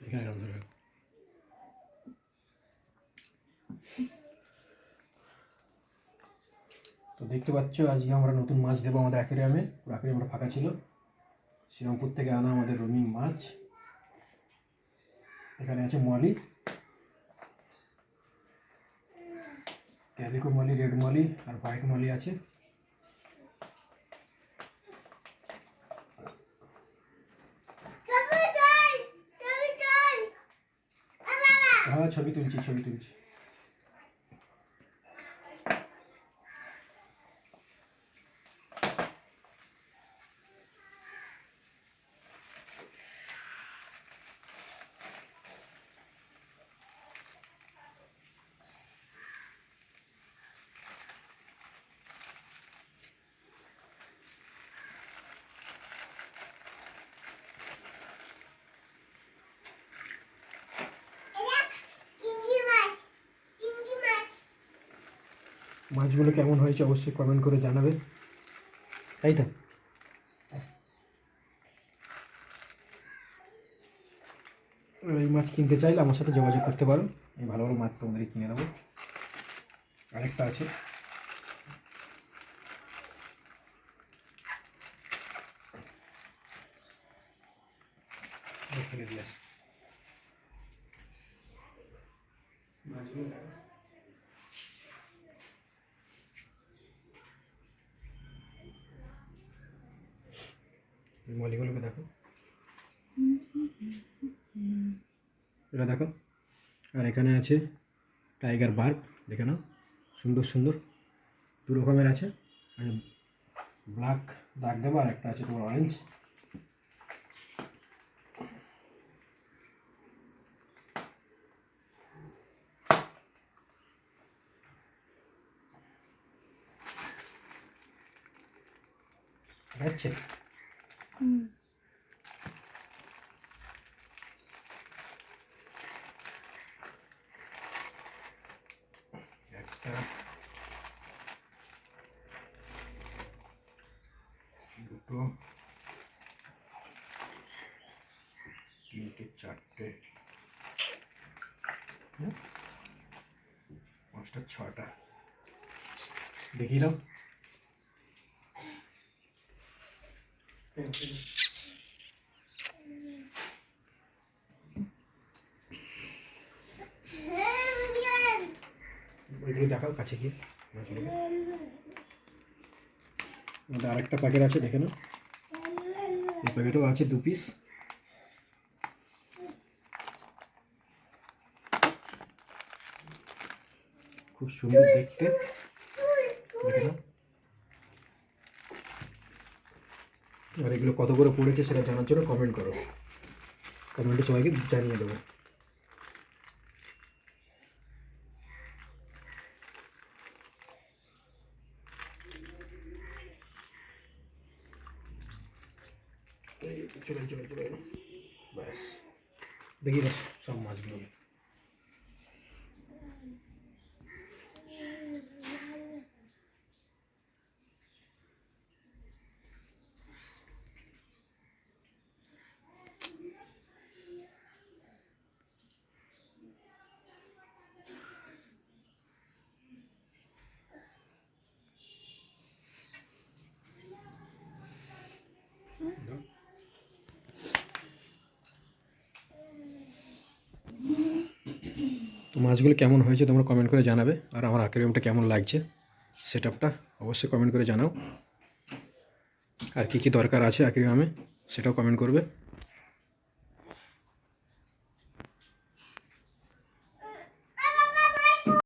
এখানে ধরে তো দেখতে পাচ্ছ আজকে আমরা নতুন মাছ দেবো আমাদের অ্যাকুরিয়ামে। পুরো অ্যাকুরিয়ামটা ফাঁকা ছিল, শ্রীরামপুর থেকে আনা আমাদের রঙিন মাছ। এখানে আছে molly, calico molly, red molly আর হোয়াইট মলি আছে। হ্যাঁ ছবি তুলছি। মাছগুলো কেমন হয়েছে অবশ্যই কমেন্ট করে জানাবে, তাই তো। এই মাছ কিনতে চাইলে আমার সাথে যোগাযোগ করতে পারো, এই ভালো ভালো মাছ তোমাদেরকে কিনে দেবো। আরেকটা আছে, ফেলে দিয়ে আসি মাছগুলো। মলিগুলোকে দেখো, এটা দেখো। আর এখানে আছে টাইগার বার্ব, দেখে নাও, সুন্দর সুন্দর দু রকমের আছে। ব্ল্যাক দাগ দেবো, আর একটা আছে তোমার অরেঞ্জ। হচ্ছে একটা, দুটো, তিনটে, চারটে, পাঁচটা, ছটা। দেখিয়ে দাও। ওইগুলো দেখাও কাছে গিয়ে মাছগুলোকে। আমাদের আরেকটা প্যাকেট আছে, দেখে নাও। এই প্যাকেটও আছে 2 পিস। খুব সুন্দর দেখতে, দেখে নাও। আর এগুলো কত করে পড়েছে সেটা জানার জন্য কমেন্ট করো, কমেন্টে সবাইকে জানিয়ে দেবো। চলে ব্যাস, দেখি বাস সব মাছগুলো। তো মাছগুলো কেমন হয়েছে তোমরা কমেন্ট করে জানাবে, আর আমার অ্যাকুরিয়ামটা কেমন লাগছে সেটআপটা অবশ্যই কমেন্ট করে জানাও। আর কী কী দরকার আছে অ্যাকুরিয়ামে সেটাও কমেন্ট করবে।